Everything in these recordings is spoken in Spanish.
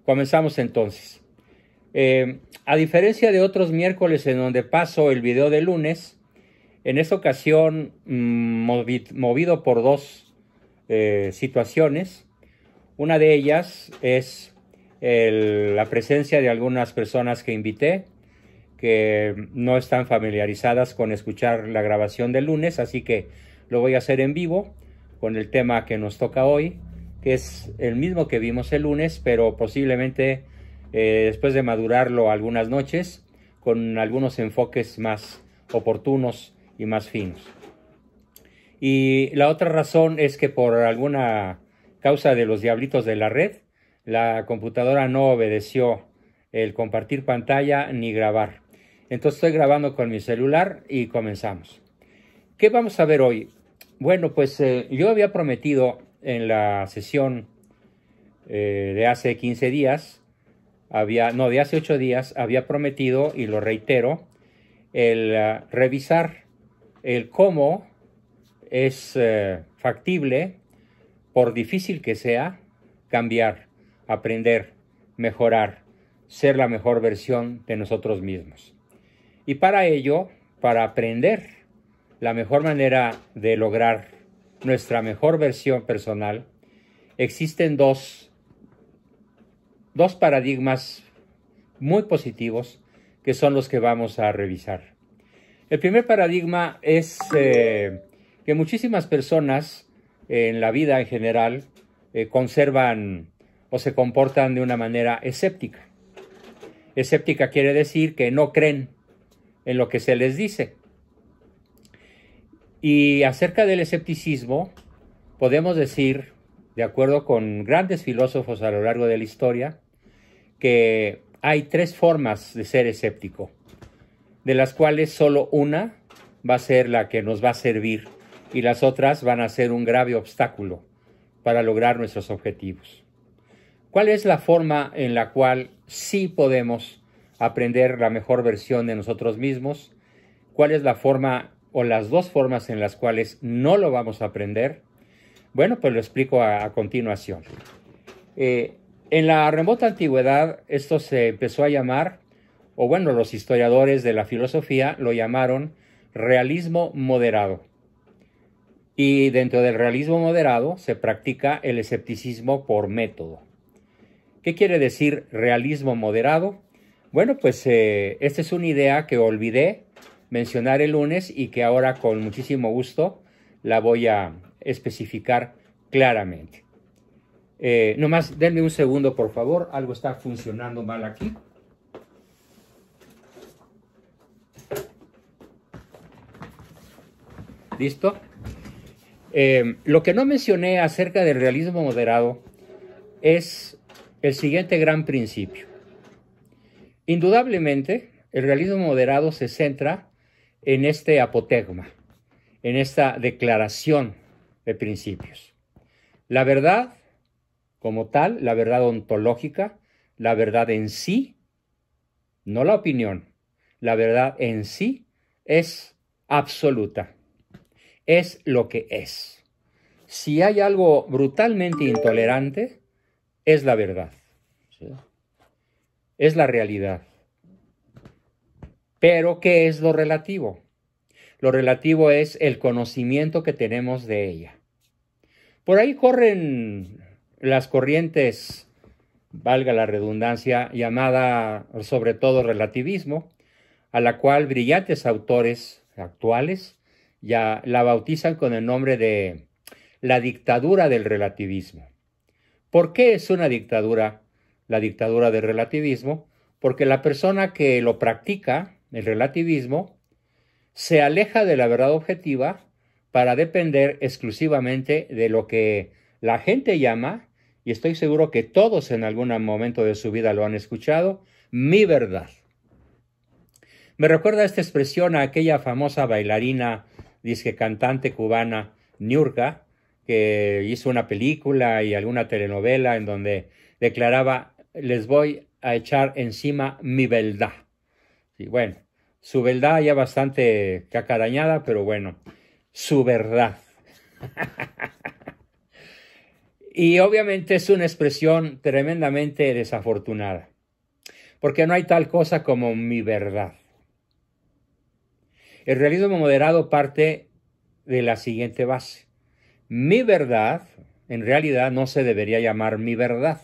Comenzamos entonces. A diferencia de otros miércoles en donde paso el video de lunes, en esta ocasión movido por dos situaciones. Una de ellas es la presencia de algunas personas que invité que no están familiarizadas con escuchar la grabación del lunes, así que lo voy a hacer en vivo con el tema que nos toca hoy, que es el mismo que vimos el lunes, pero posiblemente después de madurarlo algunas noches, con algunos enfoques más oportunos y más finos. Y la otra razón es que por alguna causa de los diablitos de la red, la computadora no obedeció el compartir pantalla ni grabar. Entonces estoy grabando con mi celular y comenzamos. ¿Qué vamos a ver hoy? Bueno, pues yo había prometido en la sesión de hace 15 días, de hace 8 días, había prometido, y lo reitero, el revisar el cómo es factible, por difícil que sea, cambiar, aprender, mejorar, ser la mejor versión de nosotros mismos. Y para ello, para aprender la mejor manera de lograr nuestra mejor versión personal, existen dos paradigmas muy positivos que son los que vamos a revisar. El primer paradigma es que muchísimas personas en la vida en general conservan o se comportan de una manera escéptica. Escéptica quiere decir que no creen en lo que se les dice. Y acerca del escepticismo, podemos decir, de acuerdo con grandes filósofos a lo largo de la historia, que hay 3 formas de ser escéptico, de las cuales solo una va a ser la que nos va a servir y las otras van a ser un grave obstáculo para lograr nuestros objetivos. ¿Cuál es la forma en la cual sí podemos aprender la mejor versión de nosotros mismos? ¿Cuál es la forma o las 2 formas en las cuales no lo vamos a aprender? Bueno, pues lo explico a continuación. En la remota antigüedad esto se empezó a llamar, o bueno, los historiadores de la filosofía lo llamaron realismo moderado. Y dentro del realismo moderado se practica el escepticismo por método. ¿Qué quiere decir realismo moderado? Bueno, pues esta es una idea que olvidé mencionar el lunes y que ahora con muchísimo gusto la voy a especificar claramente. Nomás denme un segundo, por favor. Algo está funcionando mal aquí. ¿Listo? Lo que no mencioné acerca del realismo moderado es el siguiente gran principio. Indudablemente, el realismo moderado se centra en este apotegma, en esta declaración de principios. La verdad, como tal, la verdad ontológica, la verdad en sí, no la opinión, la verdad en sí es absoluta, es lo que es. Si hay algo brutalmente intolerante, es la verdad, ¿sí? Es la realidad. Pero, ¿qué es lo relativo? Lo relativo es el conocimiento que tenemos de ella. Por ahí corren las corrientes, valga la redundancia, llamada sobre todo relativismo, a la cual brillantes autores actuales ya la bautizan con el nombre de la dictadura del relativismo. ¿Por qué es una dictadura la dictadura del relativismo? Porque la persona que lo practica, el relativismo, se aleja de la verdad objetiva para depender exclusivamente de lo que la gente llama, y estoy seguro que todos en algún momento de su vida lo han escuchado, mi verdad. Me recuerda esta expresión a aquella famosa bailarina, disque cantante cubana, Niurka, que hizo una película y alguna telenovela en donde declaraba: les voy a echar encima mi verdad. Sí, bueno, su verdad ya bastante cacarañada, pero bueno, su verdad. Y obviamente es una expresión tremendamente desafortunada, porque no hay tal cosa como mi verdad. El realismo moderado parte de la siguiente base. Mi verdad, en realidad, no se debería llamar mi verdad.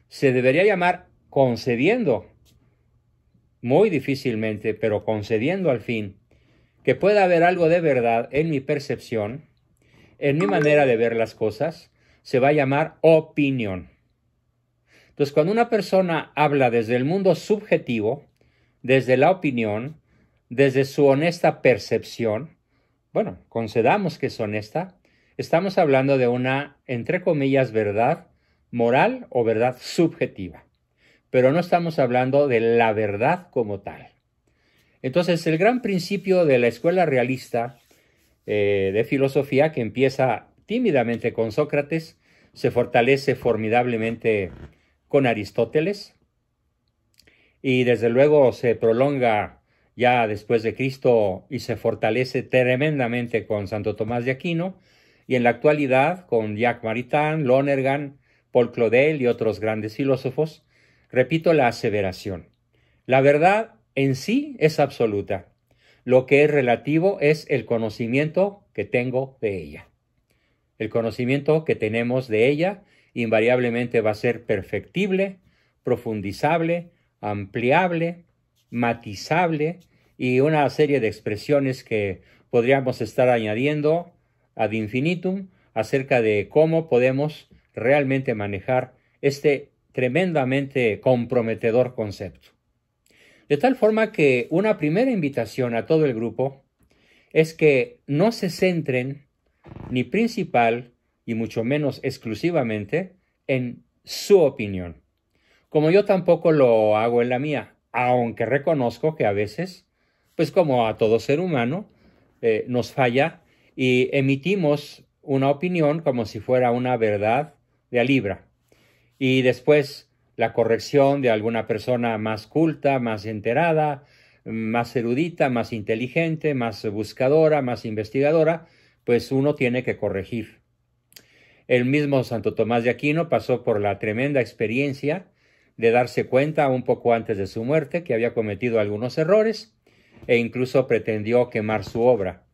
Se debería llamar concediendo, muy difícilmente, pero concediendo al fin, que pueda haber algo de verdad en mi percepción, en mi manera de ver las cosas, se va a llamar opinión. Entonces, cuando una persona habla desde el mundo subjetivo, desde la opinión, desde su honesta percepción, bueno, concedamos que es honesta, estamos hablando de una, entre comillas, verdad moral o verdad subjetiva, pero no estamos hablando de la verdad como tal. Entonces, el gran principio de la escuela realista de filosofía, que empieza tímidamente con Sócrates, se fortalece formidablemente con Aristóteles y desde luego se prolonga ya después de Cristo y se fortalece tremendamente con Santo Tomás de Aquino y en la actualidad con Jacques Maritain, Lonergan, Paul Claudel y otros grandes filósofos. Repito la aseveración: la verdad en sí es absoluta. Lo que es relativo es el conocimiento que tengo de ella. El conocimiento que tenemos de ella invariablemente va a ser perfectible, profundizable, ampliable, matizable y una serie de expresiones que podríamos estar añadiendo ad infinitum acerca de cómo podemos realmente manejar este tremendamente comprometedor concepto. De tal forma que una primera invitación a todo el grupo es que no se centren ni principal y mucho menos exclusivamente en su opinión, como yo tampoco lo hago en la mía, aunque reconozco que a veces, pues como a todo ser humano, nos falla y emitimos una opinión como si fuera una verdad de a libra. Y después la corrección de alguna persona más culta, más enterada, más erudita, más inteligente, más buscadora, más investigadora, pues uno tiene que corregir. El mismo Santo Tomás de Aquino pasó por la tremenda experiencia de darse cuenta un poco antes de su muerte que había cometido algunos errores e incluso pretendió quemar su obra.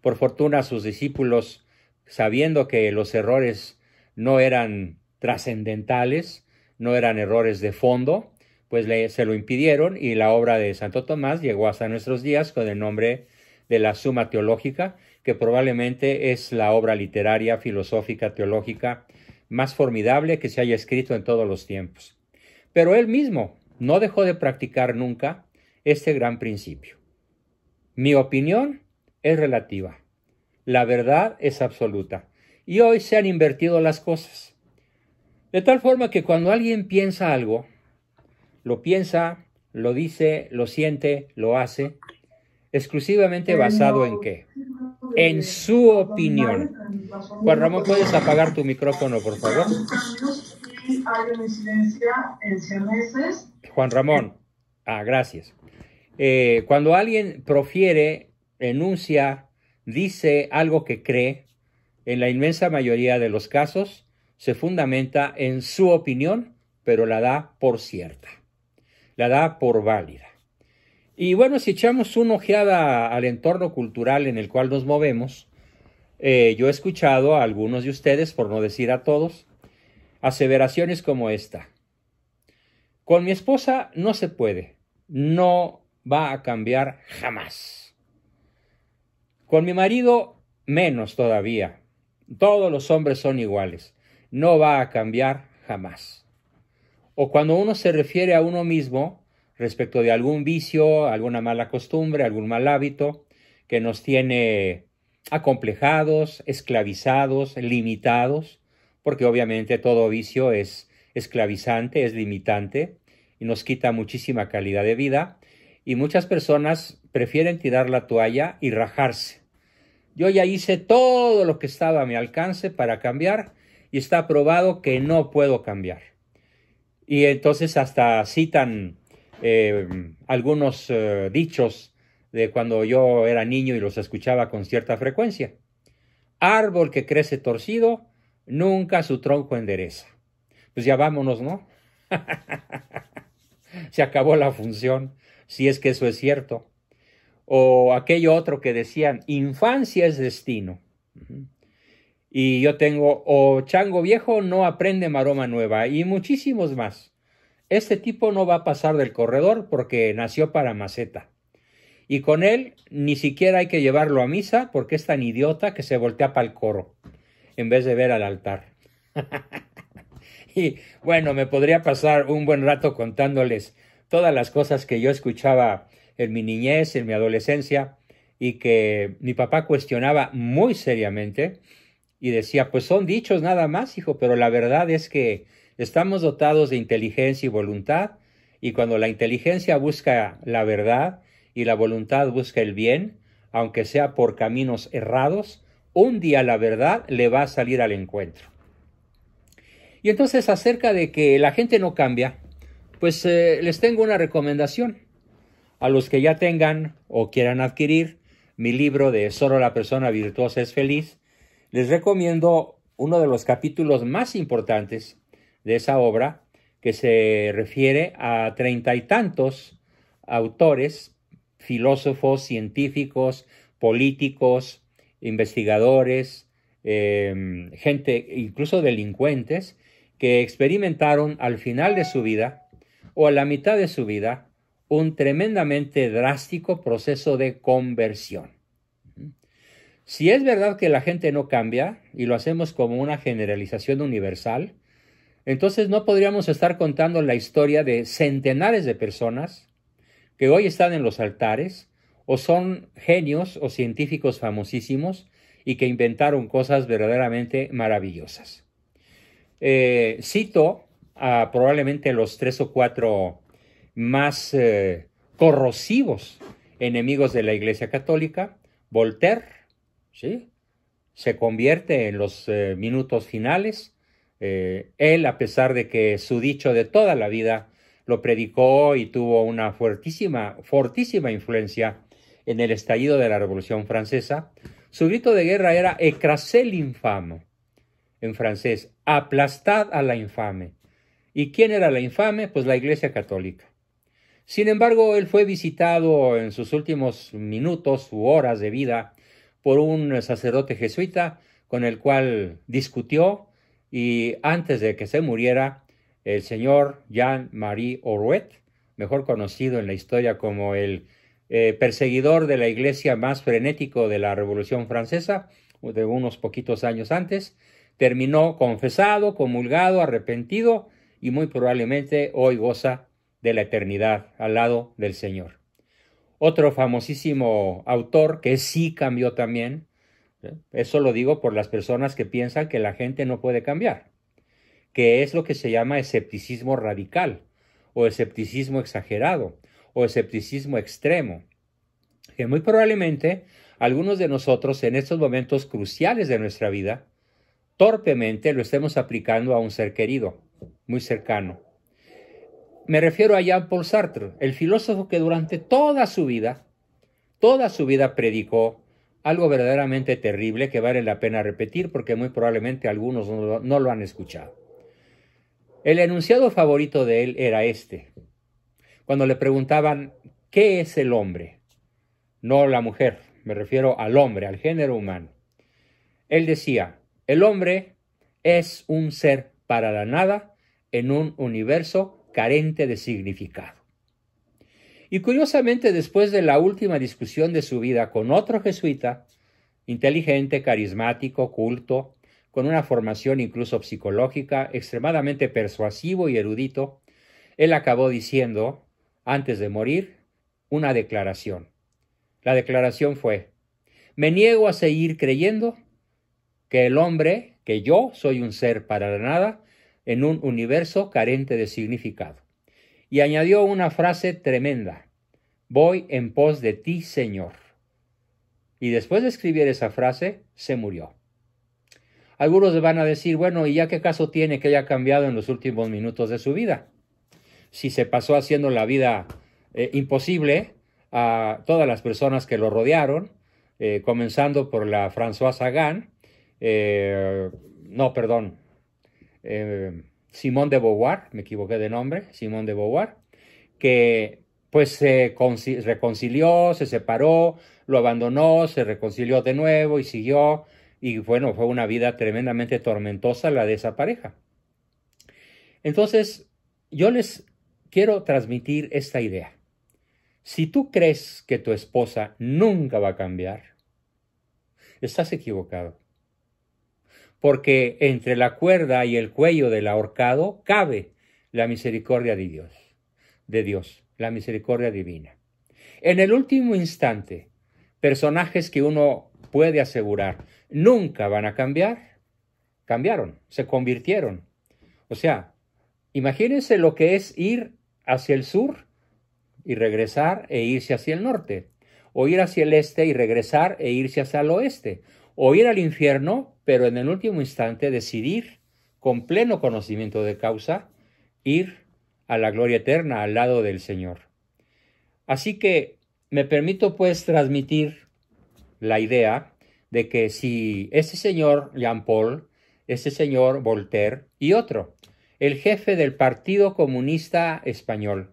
Por fortuna sus discípulos, sabiendo que los errores no eran trascendentales, no eran errores de fondo, pues se lo impidieron y la obra de Santo Tomás llegó hasta nuestros días con el nombre de la Suma Teológica, que probablemente es la obra literaria, filosófica, teológica más formidable que se haya escrito en todos los tiempos. Pero él mismo no dejó de practicar nunca este gran principio. Mi opinión es relativa, la verdad es absoluta. Y hoy se han invertido las cosas. De tal forma que cuando alguien piensa algo, lo piensa, lo dice, lo siente, lo hace, exclusivamente basado en ¿qué? En su opinión. Juan Ramón, ¿puedes apagar tu micrófono, por favor? Hay una incidencia en siameses. Juan Ramón. Gracias. Cuando alguien profiere, enuncia, dice algo que cree, en la inmensa mayoría de los casos, se fundamenta en su opinión, pero la da por cierta, la da por válida. Y bueno, si echamos una ojeada al entorno cultural en el cual nos movemos, yo he escuchado a algunos de ustedes, por no decir a todos, aseveraciones como esta: con mi esposa no se puede, no va a cambiar jamás. Con mi marido menos todavía, todos los hombres son iguales, no va a cambiar jamás. O cuando uno se refiere a uno mismo respecto de algún vicio, alguna mala costumbre, algún mal hábito que nos tiene acomplejados, esclavizados, limitados, porque obviamente todo vicio es esclavizante, es limitante y nos quita muchísima calidad de vida, y muchas personas prefieren tirar la toalla y rajarse. Yo ya hice todo lo que estaba a mi alcance para cambiar y está probado que no puedo cambiar. Y entonces hasta citan algunos dichos de cuando yo era niño y los escuchaba con cierta frecuencia. Árbol que crece torcido, nunca su tronco endereza. Pues ya vámonos, ¿no? Se acabó la función, si es que eso es cierto. O aquello otro que decían, infancia es destino. Y yo tengo, o chango viejo no aprende maroma nueva, y muchísimos más. Este tipo no va a pasar del corredor porque nació para maceta. Y con él ni siquiera hay que llevarlo a misa porque es tan idiota que se voltea para el coro en vez de ver al altar. Y bueno, me podría pasar un buen rato contándoles todas las cosas que yo escuchaba en mi niñez, en mi adolescencia, y que mi papá cuestionaba muy seriamente y decía, pues son dichos nada más, hijo, pero la verdad es que estamos dotados de inteligencia y voluntad, y cuando la inteligencia busca la verdad y la voluntad busca el bien, aunque sea por caminos errados, un día la verdad le va a salir al encuentro. Y entonces, acerca de que la gente no cambia, pues les tengo una recomendación. A los que ya tengan o quieran adquirir mi libro de Solo la persona virtuosa es feliz, les recomiendo uno de los capítulos más importantes de esa obra, que se refiere a 30 y tantos autores, filósofos, científicos, políticos, investigadores, gente, incluso delincuentes, que experimentaron al final de su vida o a la mitad de su vida un tremendamente drástico proceso de conversión. Si es verdad que la gente no cambia y lo hacemos como una generalización universal, entonces no podríamos estar contando la historia de centenares de personas que hoy están en los altares o son genios o científicos famosísimos y que inventaron cosas verdaderamente maravillosas. Cito a probablemente los 3 o 4 más corrosivos enemigos de la Iglesia Católica. Voltaire, ¿sí?, se convierte en los minutos finales. Él, a pesar de que su dicho de toda la vida lo predicó y tuvo una fortísima influencia en el estallido de la Revolución Francesa, su grito de guerra era «Écrasez l'infâme», en francés, «aplastad a la infame». ¿Y quién era la infame? Pues la Iglesia Católica. Sin embargo, él fue visitado en sus últimos minutos u horas de vida por un sacerdote jesuita con el cual discutió, y antes de que se muriera, el señor Jean-Marie Orouet, mejor conocido en la historia como el perseguidor de la Iglesia más frenético de la Revolución Francesa, de unos poquitos años antes, terminó confesado, comulgado, arrepentido, y muy probablemente hoy goza de la eternidad al lado del Señor. Otro famosísimo autor que sí cambió también, eso lo digo por las personas que piensan que la gente no puede cambiar, que es lo que se llama escepticismo radical, o escepticismo exagerado, o escepticismo extremo, que muy probablemente algunos de nosotros en estos momentos cruciales de nuestra vida torpemente lo estemos aplicando a un ser querido, muy cercano. Me refiero a Jean-Paul Sartre, el filósofo que durante toda su vida predicó algo verdaderamente terrible que vale la pena repetir porque muy probablemente algunos no lo han escuchado. El enunciado favorito de él era este. Cuando le preguntaban, ¿qué es el hombre? No la mujer, me refiero al hombre, al género humano. Él decía, el hombre es un ser para la nada en un universo carente de significado. Y curiosamente, después de la última discusión de su vida con otro jesuita, inteligente, carismático, culto, con una formación incluso psicológica, extremadamente persuasivo y erudito, él acabó diciendo, antes de morir, una declaración. La declaración fue, me niego a seguir creyendo que el hombre, que yo soy un ser para la nada, en un universo carente de significado. Y añadió una frase tremenda, voy en pos de ti, Señor. Y después de escribir esa frase, se murió. Algunos van a decir, bueno, ¿y ya qué caso tiene que haya cambiado en los últimos minutos de su vida? Si se pasó haciendo la vida imposible a todas las personas que lo rodearon, comenzando por la Françoise Sagan, Simone de Beauvoir, me equivoqué de nombre, Simone de Beauvoir, que pues se reconcilió, se separó, lo abandonó, se reconcilió de nuevo y siguió, y bueno, fue una vida tremendamente tormentosa la de esa pareja. Entonces, yo les quiero transmitir esta idea. Si tú crees que tu esposa nunca va a cambiar, estás equivocado. Porque entre la cuerda y el cuello del ahorcado cabe la misericordia de Dios, la misericordia divina. En el último instante, personajes que uno puede asegurar nunca van a cambiar, cambiaron, se convirtieron. O sea, imagínense lo que es ir hacia el sur y regresar e irse hacia el norte, o ir hacia el este y regresar e irse hacia el oeste, o ir al infierno, pero en el último instante decidir, con pleno conocimiento de causa, ir a la gloria eterna al lado del Señor. Así que me permito pues transmitir la idea de que si ese señor Jean Paul, ese señor Voltaire y otro, el jefe del Partido Comunista Español,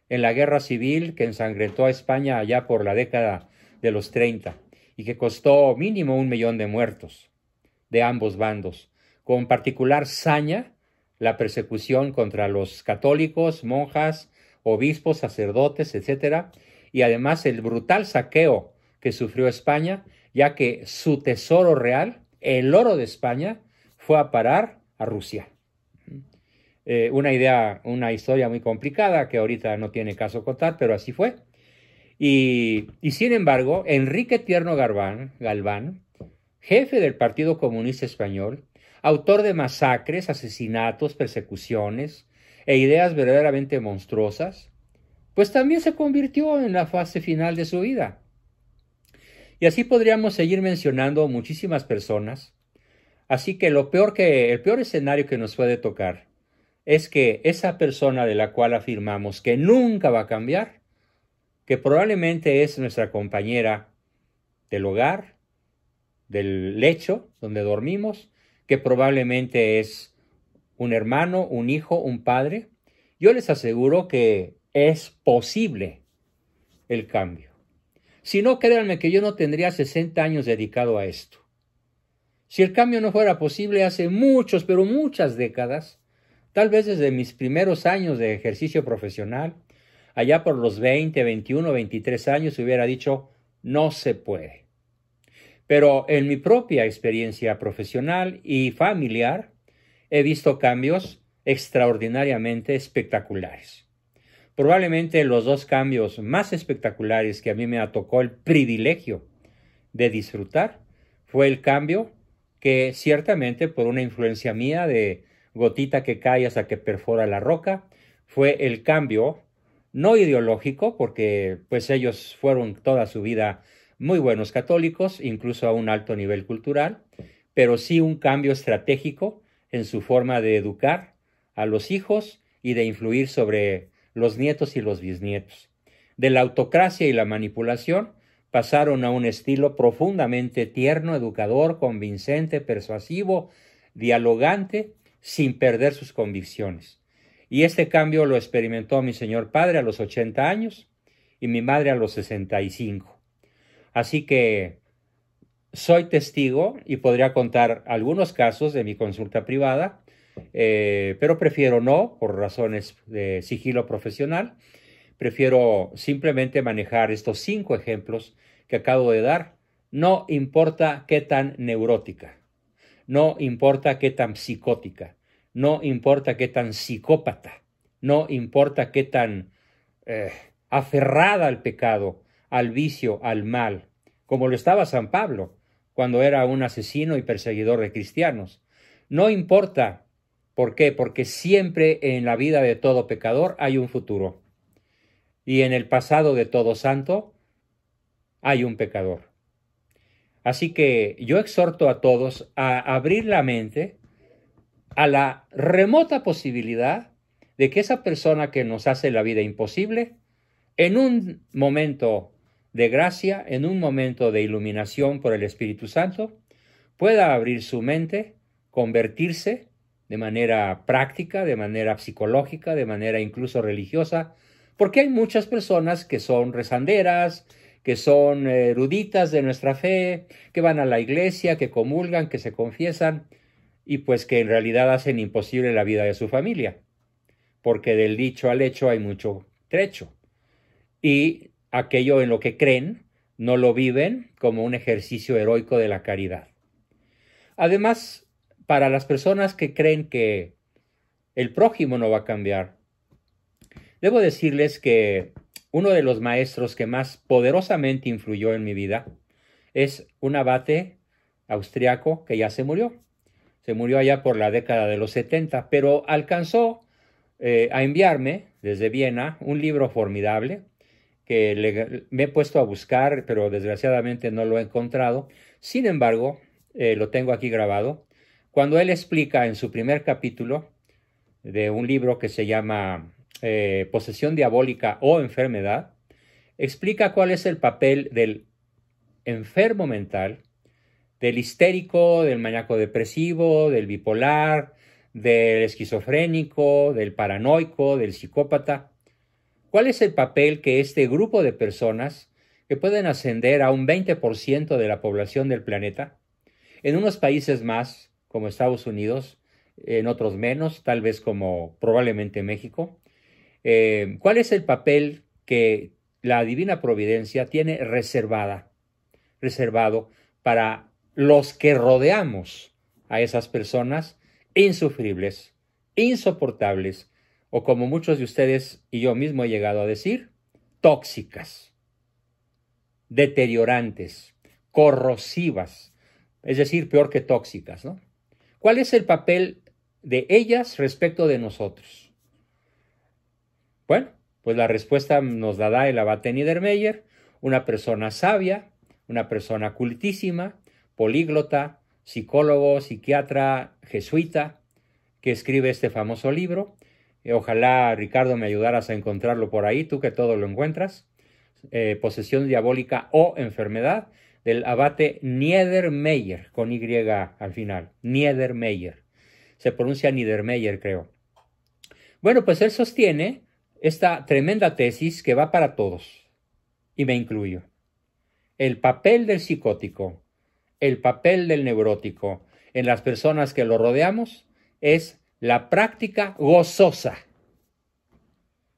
en la guerra civil que ensangrentó a España allá por la década de los 30 y que costó mínimo 1 millón de muertos de ambos bandos, con particular saña la persecución contra los católicos, monjas, obispos, sacerdotes, etc., y además el brutal saqueo que sufrió España, ya que su tesoro real, el oro de España, fue a parar a Rusia. Una historia muy complicada que ahorita no tiene caso contar, pero así fue. Y sin embargo, Enrique Tierno Galván, jefe del Partido Comunista Español, autor de masacres, asesinatos, persecuciones e ideas verdaderamente monstruosas, pues también se convirtió en la fase final de su vida. Y así podríamos seguir mencionando muchísimas personas. Así que el peor escenario que nos puede tocar es que esa persona de la cual afirmamos que nunca va a cambiar, que probablemente es nuestra compañera del hogar, del lecho donde dormimos, que probablemente es un hermano, un hijo, un padre, yo les aseguro que es posible el cambio. Si no, créanme que yo no tendría 60 años dedicado a esto. Si el cambio no fuera posible hace muchos, pero muchas décadas, tal vez desde mis primeros años de ejercicio profesional, allá por los 20, 21, 23 años, hubiera dicho, no se puede. Pero en mi propia experiencia profesional y familiar, he visto cambios extraordinariamente espectaculares. Probablemente los dos cambios más espectaculares que a mí me tocó el privilegio de disfrutar fue el cambio que ciertamente por una influencia mía de gotita que cae hasta que perfora la roca, fue el cambio no ideológico, porque pues ellos fueron toda su vida muy buenos católicos, incluso a un alto nivel cultural, pero sí un cambio estratégico en su forma de educar a los hijos y de influir sobre los nietos y los bisnietos. De la autocracia y la manipulación pasaron a un estilo profundamente tierno, educador, convincente, persuasivo, dialogante, sin perder sus convicciones. Y este cambio lo experimentó mi señor padre a los 80 años y mi madre a los 65. Así que soy testigo y podría contar algunos casos de mi consulta privada, pero prefiero no, por razones de sigilo profesional. Prefiero simplemente manejar estos 5 ejemplos que acabo de dar. No importa qué tan neurótica, no importa qué tan psicótica, no importa qué tan psicópata, no importa qué tan aferrada al pecado, al vicio, al mal, como lo estaba San Pablo cuando era un asesino y perseguidor de cristianos. No importa. ¿Por qué? Porque siempre en la vida de todo pecador hay un futuro. Y en el pasado de todo santo hay un pecador. Así que yo exhorto a todos a abrir la mente a la remota posibilidad de que esa persona que nos hace la vida imposible, en un momento de gracia, en un momento de iluminación por el Espíritu Santo, pueda abrir su mente convertirse de manera práctica, de manera psicológica, de manera incluso religiosa, porque hay muchas personas que son rezanderas, que son eruditas de nuestra fe, que van a la iglesia, que comulgan, que se confiesan, y pues que en realidad hacen imposible la vida de su familia, porque del dicho al hecho hay mucho trecho, y aquello en lo que creen no lo viven como un ejercicio heroico de la caridad. Además, para las personas que creen que el prójimo no va a cambiar, debo decirles que uno de los maestros que más poderosamente influyó en mi vida es un abate austriaco que ya se murió. Se murió allá por la década de los 70, pero alcanzó a enviarme desde Viena un libro formidable que me he puesto a buscar, pero desgraciadamente no lo he encontrado. Sin embargo, lo tengo aquí grabado, cuando él explica en su primer capítulo de un libro que se llama Posesión diabólica o enfermedad, explica cuál es el papel del enfermo mental, del histérico, del maníaco depresivo, del bipolar, del esquizofrénico, del paranoico, del psicópata. ¿Cuál es el papel que este grupo de personas, que pueden ascender a un 20% de la población del planeta, en unos países más, como Estados Unidos, en otros menos, tal vez como probablemente México, cuál es el papel que la divina providencia tiene reservado para los que rodeamos a esas personas insufribles, insoportables, o como muchos de ustedes y yo mismo he llegado a decir, tóxicas, deteriorantes, corrosivas, es decir, peor que tóxicas, ¿no? ¿Cuál es el papel de ellas respecto de nosotros? Bueno, pues la respuesta nos la da el abate Niedermeyer, una persona sabia, una persona cultísima, políglota, psicólogo, psiquiatra, jesuita, que escribe este famoso libro. Ojalá, Ricardo, me ayudaras a encontrarlo por ahí, tú que todo lo encuentras. Posesión diabólica o enfermedad, del abate Niedermeyer, con Y al final, Niedermeyer. Se pronuncia Niedermeyer, creo. Bueno, pues él sostiene esta tremenda tesis que va para todos, y me incluyo. El papel del psicótico, el papel del neurótico en las personas que lo rodeamos es la práctica gozosa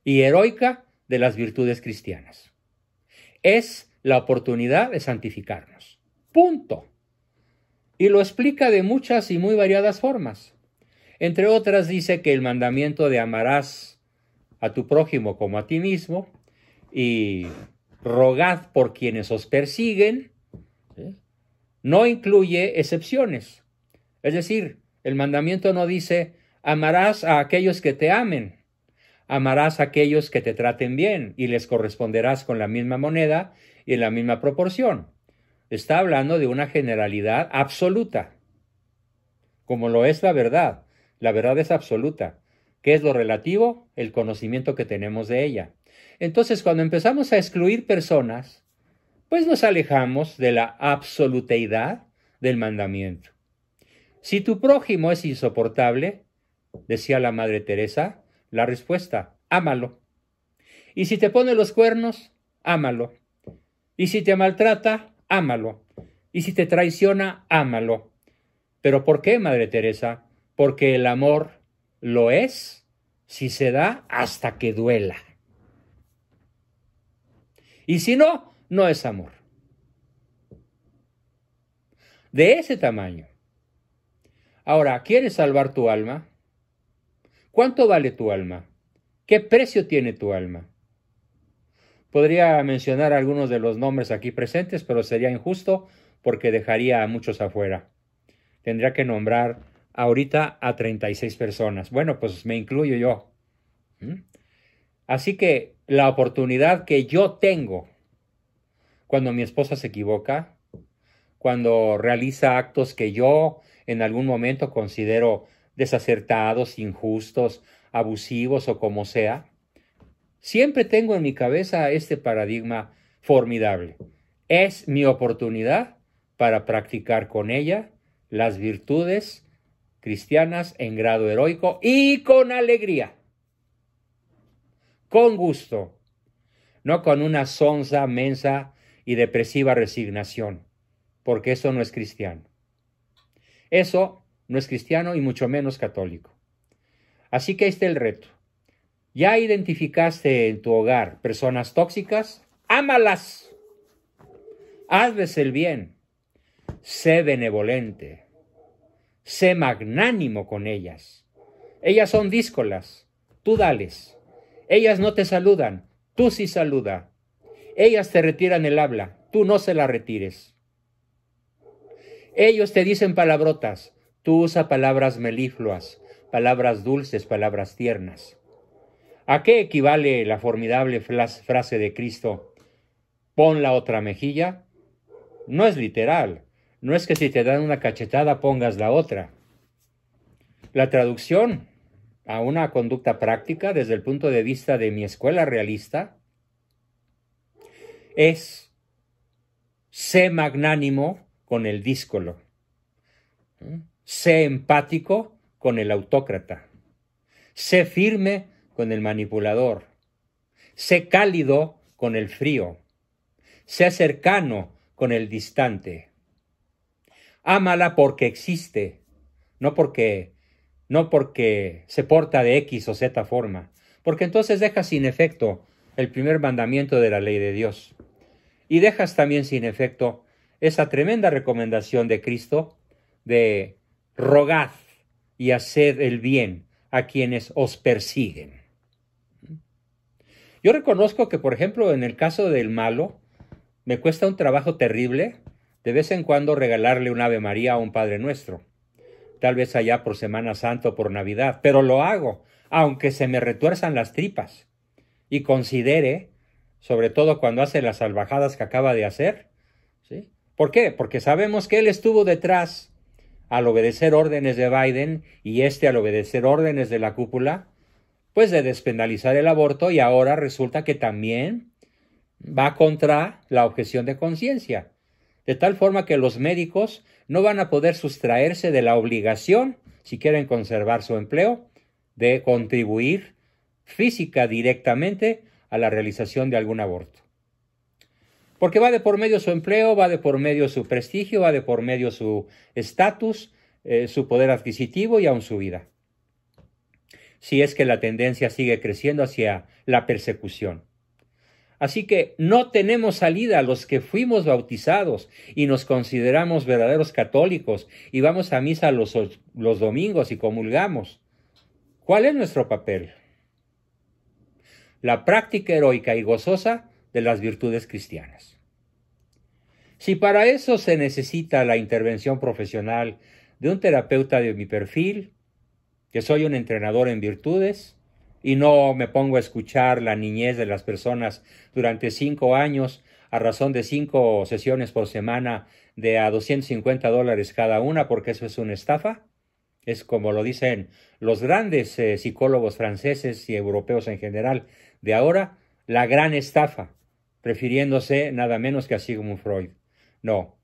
y heroica de las virtudes cristianas. Es la oportunidad de santificarnos. Punto. Y lo explica de muchas y muy variadas formas. Entre otras dice que el mandamiento de amarás a tu prójimo como a ti mismo y rogad por quienes os persiguen, no incluye excepciones. Es decir, el mandamiento no dice amarás a aquellos que te amen, amarás a aquellos que te traten bien y les corresponderás con la misma moneda y en la misma proporción. Está hablando de una generalidad absoluta, como lo es la verdad. La verdad es absoluta. ¿Qué es lo relativo? El conocimiento que tenemos de ella. Entonces, cuando empezamos a excluir personas, pues nos alejamos de la absoluteidad del mandamiento. Si tu prójimo es insoportable, decía la Madre Teresa, la respuesta, ámalo. Y si te pone los cuernos, ámalo. Y si te maltrata, ámalo. Y si te traiciona, ámalo. ¿Pero por qué, Madre Teresa? Porque el amor lo es si se da hasta que duela. Y si no, no es amor. De ese tamaño. Ahora, ¿quieres salvar tu alma? ¿Cuánto vale tu alma? ¿Qué precio tiene tu alma? Podría mencionar algunos de los nombres aquí presentes, pero sería injusto porque dejaría a muchos afuera. Tendría que nombrar ahorita a 36 personas. Bueno, pues me incluyo yo. Así que la oportunidad que yo tengo cuando mi esposa se equivoca, cuando realiza actos que yo en algún momento considero desacertados, injustos, abusivos o como sea, siempre tengo en mi cabeza este paradigma formidable. Es mi oportunidad para practicar con ella las virtudes cristianas en grado heroico y con alegría, con gusto, no con una sonsa, mensa y depresiva resignación, porque eso no es cristiano. Eso no es cristiano y mucho menos católico. Así que ahí está el reto. ¿Ya identificaste en tu hogar personas tóxicas? ¡Ámalas! Hazles el bien. Sé benevolente. Sé magnánimo con ellas. Ellas son díscolas. Tú dales. Ellas no te saludan. Tú sí saluda. Ellas te retiran el habla. Tú no se la retires. Ellos te dicen palabrotas. Tú usa palabras melifluas, palabras dulces, palabras tiernas. ¿A qué equivale la formidable frase de Cristo? Pon la otra mejilla. No es literal. No es que si te dan una cachetada pongas la otra. La traducción a una conducta práctica desde el punto de vista de mi escuela realista es: sé magnánimo con el díscolo. Sé empático con el autócrata. Sé firme con el manipulador. Sé cálido con el frío. Sé cercano con el distante. Ámala porque existe, no porque se porta de X o Z forma, porque entonces dejas sin efecto el primer mandamiento de la ley de Dios. Y dejas también sin efecto esa tremenda recomendación de Cristo de rogad y haced el bien a quienes os persiguen. Yo reconozco que, por ejemplo, en el caso del malo, me cuesta un trabajo terrible de vez en cuando regalarle un Ave María a un Padre Nuestro. Tal vez allá por Semana Santa o por Navidad, pero lo hago, aunque se me retuerzan las tripas y considere, sobre todo cuando hace las salvajadas que acaba de hacer, ¿sí? ¿Por qué? Porque sabemos que él estuvo detrás al obedecer órdenes de Biden y al obedecer órdenes de la cúpula, pues de despenalizar el aborto, y ahora resulta que también va contra la objeción de conciencia, de tal forma que los médicos no van a poder sustraerse de la obligación, si quieren conservar su empleo, de contribuir física directamente a la realización de algún aborto. Porque va de por medio su empleo, va de por medio su prestigio, va de por medio su estatus, su poder adquisitivo y aún su vida. Si es que la tendencia sigue creciendo hacia la persecución. Así que no tenemos salida los que fuimos bautizados y nos consideramos verdaderos católicos y vamos a misa los domingos y comulgamos. ¿Cuál es nuestro papel? La práctica heroica y gozosa de las virtudes cristianas. Si para eso se necesita la intervención profesional de un terapeuta de mi perfil, que soy un entrenador en virtudes, y no me pongo a escuchar la niñez de las personas durante 5 años a razón de 5 sesiones por semana de a $250 cada una, porque eso es una estafa. Es como lo dicen los grandes psicólogos franceses y europeos en general de ahora, la gran estafa, refiriéndose nada menos que a Sigmund Freud. No,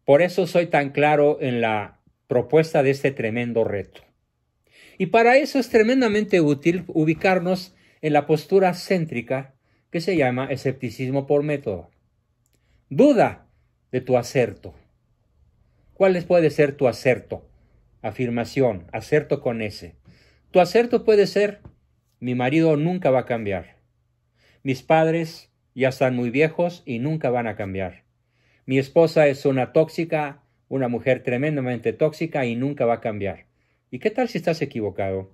por eso soy tan claro en la propuesta de este tremendo reto. Y para eso es tremendamente útil ubicarnos en la postura céntrica que se llama escepticismo por método. Duda de tu acerto. ¿Cuál puede ser tu acerto? Afirmación, acerto con S. Tu acerto puede ser: mi marido nunca va a cambiar. Mis padres ya están muy viejos y nunca van a cambiar. Mi esposa es una tóxica, una mujer tremendamente tóxica y nunca va a cambiar. ¿Y qué tal si estás equivocado?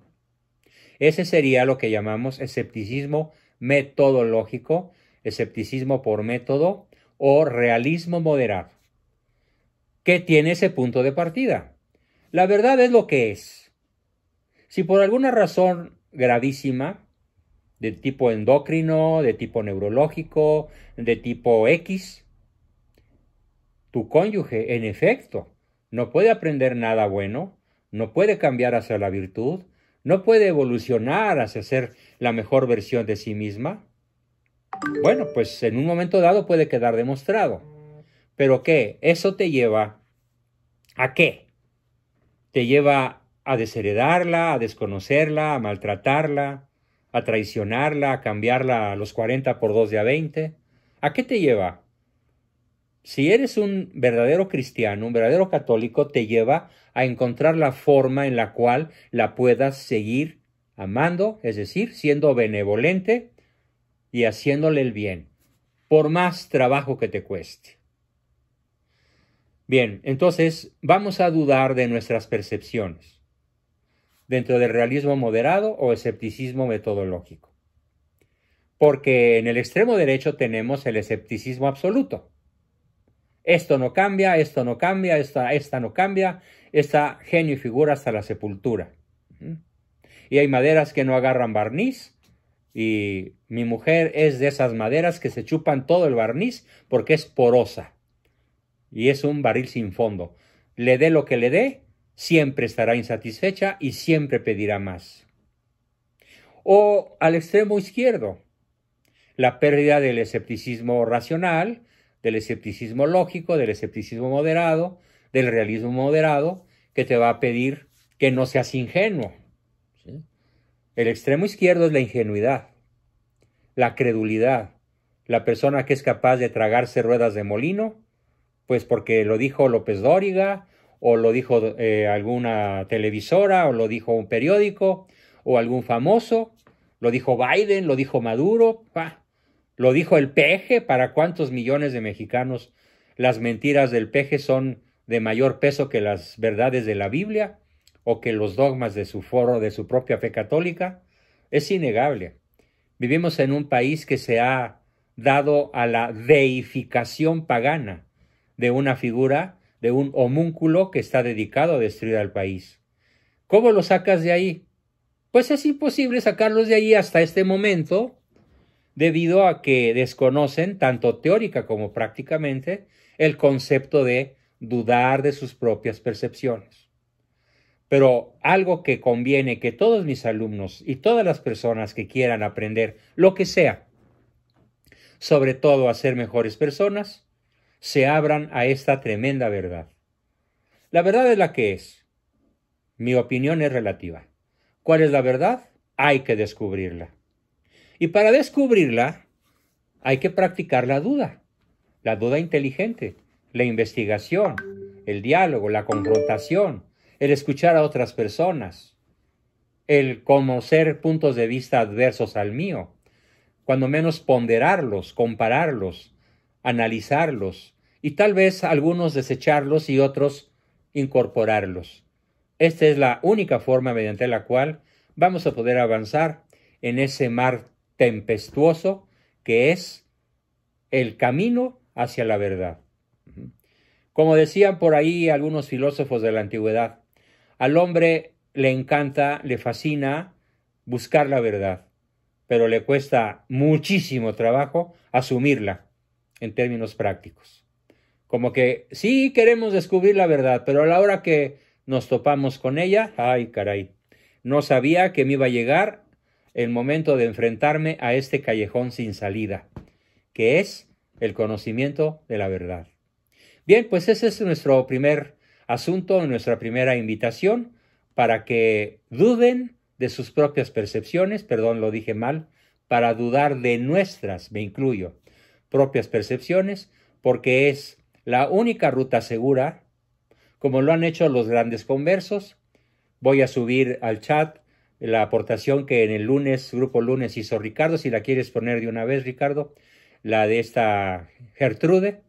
Ese sería lo que llamamos escepticismo metodológico, escepticismo por método o realismo moderado. ¿Qué tiene ese punto de partida? La verdad es lo que es. Si por alguna razón gravísima, de tipo endocrino, de tipo neurológico, de tipo X, tu cónyuge, en efecto, no puede aprender nada bueno, no puede cambiar hacia la virtud, no puede evolucionar hacia ser la mejor versión de sí misma, bueno, pues en un momento dado puede quedar demostrado. ¿Pero qué? Eso te lleva ¿a qué? Te lleva a desheredarla, a desconocerla, a maltratarla, a traicionarla, a cambiarla a los 40 por 2 de a 20. ¿A qué te lleva? Si eres un verdadero cristiano, un verdadero católico, te lleva a encontrar la forma en la cual la puedas seguir amando, es decir, siendo benevolente y haciéndole el bien, por más trabajo que te cueste. Bien, entonces vamos a dudar de nuestras percepciones, dentro del realismo moderado o escepticismo metodológico. Porque en el extremo derecho tenemos el escepticismo absoluto. Esto no cambia, esta no cambia, esta genio y figura hasta la sepultura. Y hay maderas que no agarran barniz, y mi mujer es de esas maderas que se chupan todo el barniz porque es porosa. Y es un barril sin fondo. Le dé lo que le dé, siempre estará insatisfecha y siempre pedirá más. O al extremo izquierdo, la pérdida del escepticismo racional, del escepticismo lógico, del escepticismo moderado, del realismo moderado, que te va a pedir que no seas ingenuo. ¿Sí? El extremo izquierdo es la ingenuidad, la credulidad, la persona que es capaz de tragarse ruedas de molino, pues porque lo dijo López Dóriga, o lo dijo alguna televisora, o lo dijo un periódico, o algún famoso, lo dijo Biden, lo dijo Maduro, lo dijo el Peje. ¿Para cuántos millones de mexicanos las mentiras del Peje son de mayor peso que las verdades de la Biblia o que los dogmas de su foro, de su propia fe católica? Es innegable. Vivimos en un país que se ha dado a la deificación pagana de una figura, de un homúnculo que está dedicado a destruir al país. ¿Cómo lo sacas de ahí? Pues es imposible sacarlos de ahí hasta este momento, debido a que desconocen, tanto teórica como prácticamente, el concepto de dudar de sus propias percepciones. Pero algo que conviene que todos mis alumnos y todas las personas que quieran aprender lo que sea, sobre todo a ser mejores personas, se abran a esta tremenda verdad. La verdad es la que es. Mi opinión es relativa. ¿Cuál es la verdad? Hay que descubrirla. Y para descubrirla, hay que practicar la duda inteligente, la investigación, el diálogo, la confrontación, el escuchar a otras personas, el conocer puntos de vista adversos al mío, cuando menos ponderarlos, compararlos, analizarlos, y tal vez algunos desecharlos y otros incorporarlos. Esta es la única forma mediante la cual vamos a poder avanzar en ese mar tempestuoso que es el camino hacia la verdad. Como decían por ahí algunos filósofos de la antigüedad, al hombre le encanta, le fascina buscar la verdad, pero le cuesta muchísimo trabajo asumirla en términos prácticos. Como que sí queremos descubrir la verdad, pero a la hora que nos topamos con ella, ¡ay caray! No sabía que me iba a llegar el momento de enfrentarme a este callejón sin salida, que es el conocimiento de la verdad. Bien, pues ese es nuestro primer asunto, nuestra primera invitación, para que duden de sus propias percepciones, perdón, lo dije mal, para dudar de nuestras, me incluyo, propias percepciones, porque es la única ruta segura, como lo han hecho los grandes conversos. Voy a subir al chat la aportación que en el lunes, grupo lunes, hizo Ricardo, si la quieres poner de una vez, Ricardo, la de esta Gertrude,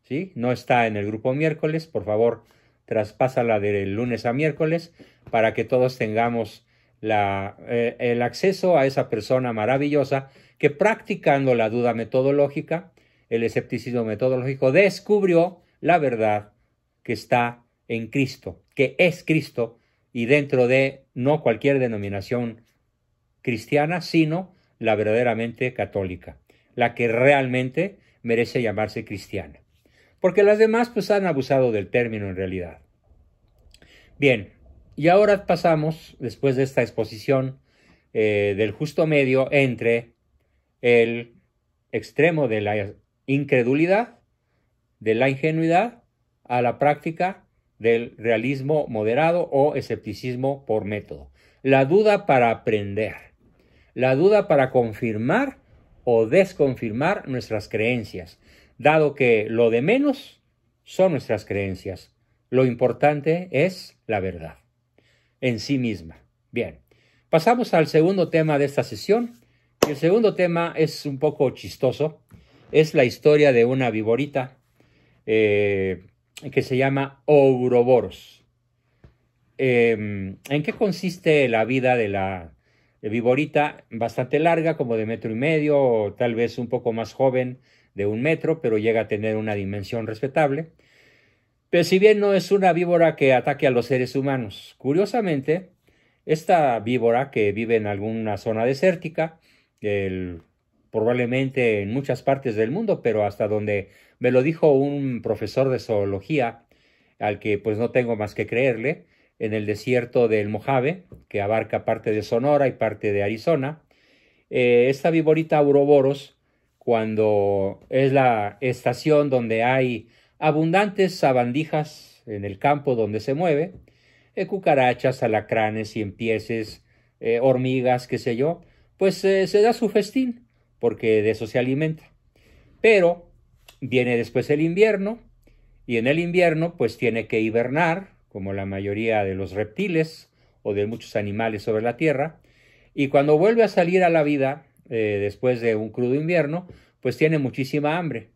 ¿sí? No está en el grupo miércoles, por favor, traspásala del lunes a miércoles para que todos tengamos el acceso a esa persona maravillosa que, practicando la duda metodológica, el escepticismo metodológico, descubrió la verdad que está en Cristo, que es Cristo, y dentro de no cualquier denominación cristiana, sino la verdaderamente católica, la que realmente merece llamarse cristiana. Porque las demás pues han abusado del término en realidad. Bien, y ahora pasamos, después de esta exposición del justo medio entre el extremo de la incredulidad, de la ingenuidad, a la práctica del realismo moderado o escepticismo por método. La duda para aprender, la duda para confirmar o desconfirmar nuestras creencias, dado que lo de menos son nuestras creencias. Lo importante es la verdad en sí misma. Bien, pasamos al segundo tema de esta sesión. Y el segundo tema es un poco chistoso. Es la historia de una viborita que se llama Ouroboros. ¿En qué consiste la vida de la viborita? Bastante larga, como de 1,5 metros, o tal vez un poco más joven, de 1 metro, pero llega a tener una dimensión respetable. Pero si bien no es una víbora que ataque a los seres humanos, curiosamente, esta víbora que vive en alguna zona desértica, probablemente en muchas partes del mundo, pero hasta donde me lo dijo un profesor de zoología, al que pues no tengo más que creerle, en el desierto del Mojave, que abarca parte de Sonora y parte de Arizona. Esta viborita Ouroboros, cuando es la estación donde hay abundantes sabandijas en el campo donde se mueve, cucarachas, alacranes, ciempieces, hormigas, qué sé yo, pues se da su festín, porque de eso se alimenta. Pero viene después el invierno, y en el invierno pues tiene que hibernar, como la mayoría de los reptiles o de muchos animales sobre la tierra, y cuando vuelve a salir a la vida, después de un crudo invierno, pues tiene muchísima hambre.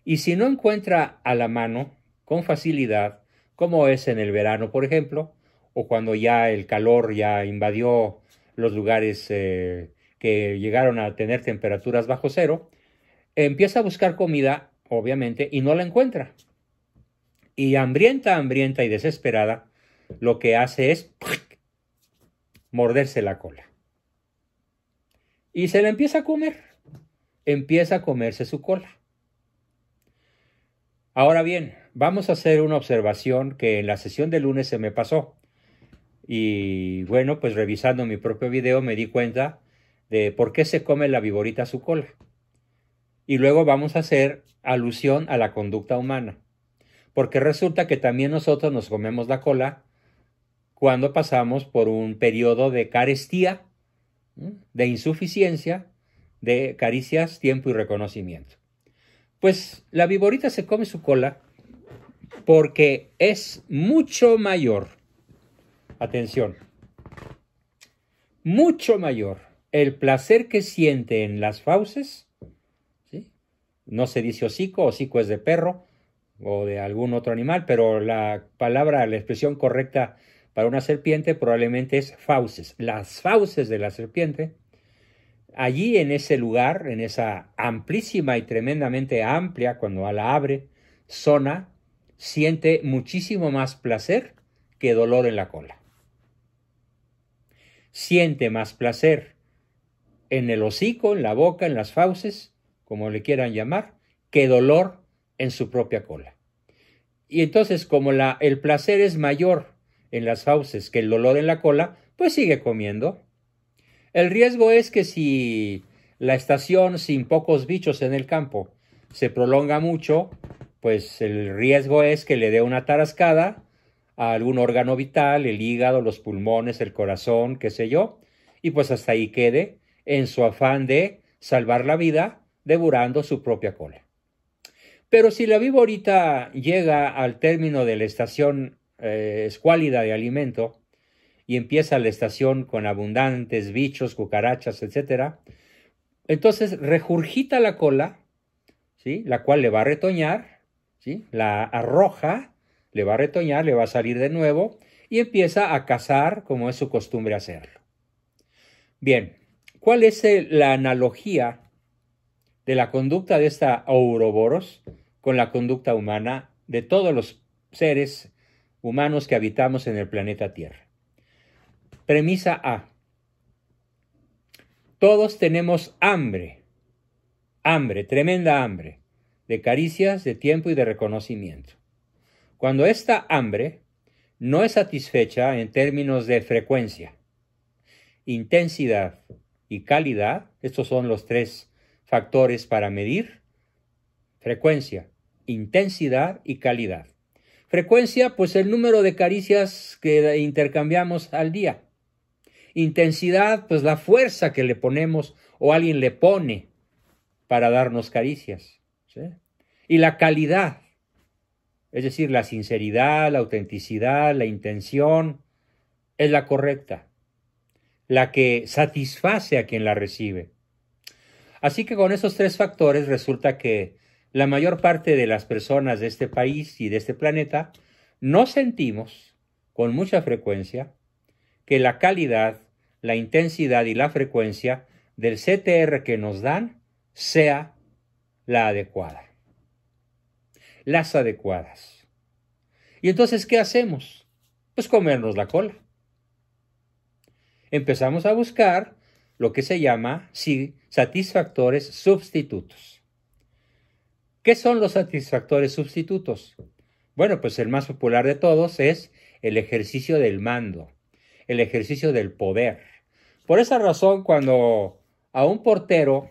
Y si no encuentra a la mano, con facilidad, como es en el verano, por ejemplo, o cuando ya el calor ya invadió los lugares que llegaron a tener temperaturas bajo cero, empieza a buscar comida, obviamente, y no la encuentra. Y hambrienta y desesperada, lo que hace es morderse la cola. Y se la empieza a comer. Empieza a comerse su cola. Ahora bien, vamos a hacer una observación que en la sesión de lunes se me pasó. Y bueno, pues revisando mi propio video me di cuenta de por qué se come la viborita su cola. Y luego vamos a hacer alusión a la conducta humana. Porque resulta que también nosotros nos comemos la cola cuando pasamos por un periodo de carestía, de insuficiencia, de caricias, tiempo y reconocimiento. Pues la viborita se come su cola porque es mucho mayor, atención, mucho mayor el placer que siente en las fauces, ¿sí? No se dice hocico, hocico es de perro o de algún otro animal, pero la expresión correcta para una serpiente probablemente es fauces. Las fauces de la serpiente, allí en ese lugar, en esa amplísima y tremendamente amplia, cuando la abre, zona, siente muchísimo más placer que dolor en la cola. Siente más placer en el hocico, en la boca, en las fauces, como le quieran llamar, que dolor en su propia cola. Y entonces, como el placer es mayor en las fauces que el dolor en la cola, pues sigue comiendo. El riesgo es que si la estación sin pocos bichos en el campo se prolonga mucho, pues el riesgo es que le dé una tarascada a algún órgano vital, el hígado, los pulmones, el corazón, qué sé yo, y pues hasta ahí quede en su afán de salvar la vida devorando su propia cola. Pero si la viborita llega al término de la estación escuálida de alimento y empieza la estación con abundantes bichos, cucarachas, etc., entonces regurgita la cola, ¿sí? La cual le va a retoñar, ¿sí? La arroja, le va a retoñar, le va a salir de nuevo y empieza a cazar como es su costumbre hacerlo. Bien, ¿cuál es la analogía de la conducta de esta Ouroboros con la conducta humana de todos los seres humanos que habitamos en el planeta Tierra? Premisa A. Todos tenemos hambre, tremenda hambre, de caricias, de tiempo y de reconocimiento. Cuando esta hambre no es satisfecha en términos de frecuencia, intensidad y calidad, estos son los 3 factores para medir frecuencia, intensidad y calidad. Frecuencia, pues el número de caricias que intercambiamos al día. Intensidad, pues la fuerza que le ponemos o alguien le pone para darnos caricias, ¿sí? Y la calidad, es decir, la sinceridad, la autenticidad, la intención, es la correcta, la que satisface a quien la recibe. Así que con esos tres factores resulta que la mayor parte de las personas de este país y de este planeta no sentimos con mucha frecuencia que la calidad, la intensidad y la frecuencia del CTR que nos dan sea la adecuada, las adecuadas. ¿Y entonces qué hacemos? Pues comernos la cola. Empezamos a buscar lo que se llama satisfactores sustitutos. ¿Qué son los satisfactores sustitutos? Bueno, pues el más popular de todos es el ejercicio del mando, el ejercicio del poder. Por esa razón, cuando a un portero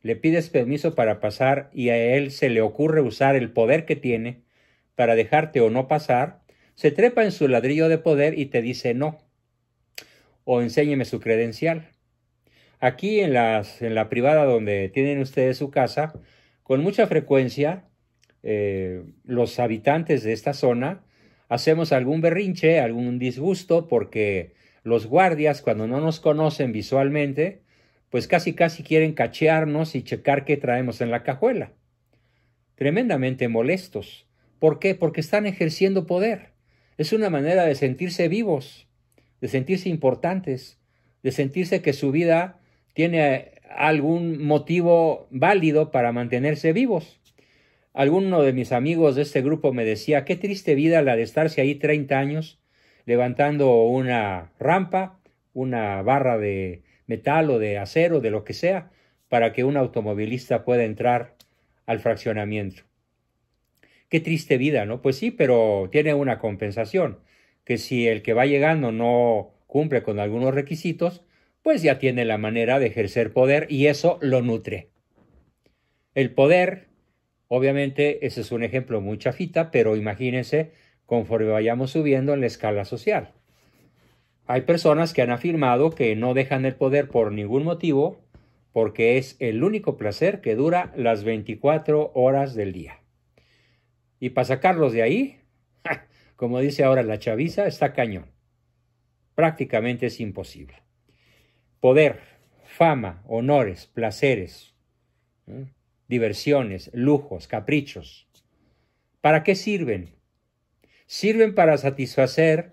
le pides permiso para pasar y a él se le ocurre usar el poder que tiene para dejarte o no pasar, se trepa en su ladrillo de poder y te dice no, o enséñeme su credencial. Aquí en la privada donde tienen ustedes su casa, con mucha frecuencia los habitantes de esta zona hacemos algún berrinche, algún disgusto, porque los guardias, cuando no nos conocen visualmente, pues casi quieren cachearnos y checar qué traemos en la cajuela. Tremendamente molestos. ¿Por qué? Porque están ejerciendo poder. Es una manera de sentirse vivos, de sentirse importantes, de sentirse que su vida tiene algún motivo válido para mantenerse vivos. Alguno de mis amigos de este grupo me decía, qué triste vida la de estarse ahí 30 años levantando una rampa, una barra de metal o de acero, de lo que sea, para que un automovilista pueda entrar al fraccionamiento. Qué triste vida, ¿no? Pues sí, pero tiene una compensación, que si el que va llegando no cumple con algunos requisitos, pues ya tiene la manera de ejercer poder y eso lo nutre. El poder, obviamente, ese es un ejemplo muy chafita, pero imagínense conforme vayamos subiendo en la escala social. Hay personas que han afirmado que no dejan el poder por ningún motivo, porque es el único placer que dura las 24 horas del día. Y para sacarlos de ahí, como dice ahora la chaviza, está cañón. Prácticamente es imposible. Poder, fama, honores, placeres, diversiones, lujos, caprichos. ¿Para qué sirven? Sirven para satisfacer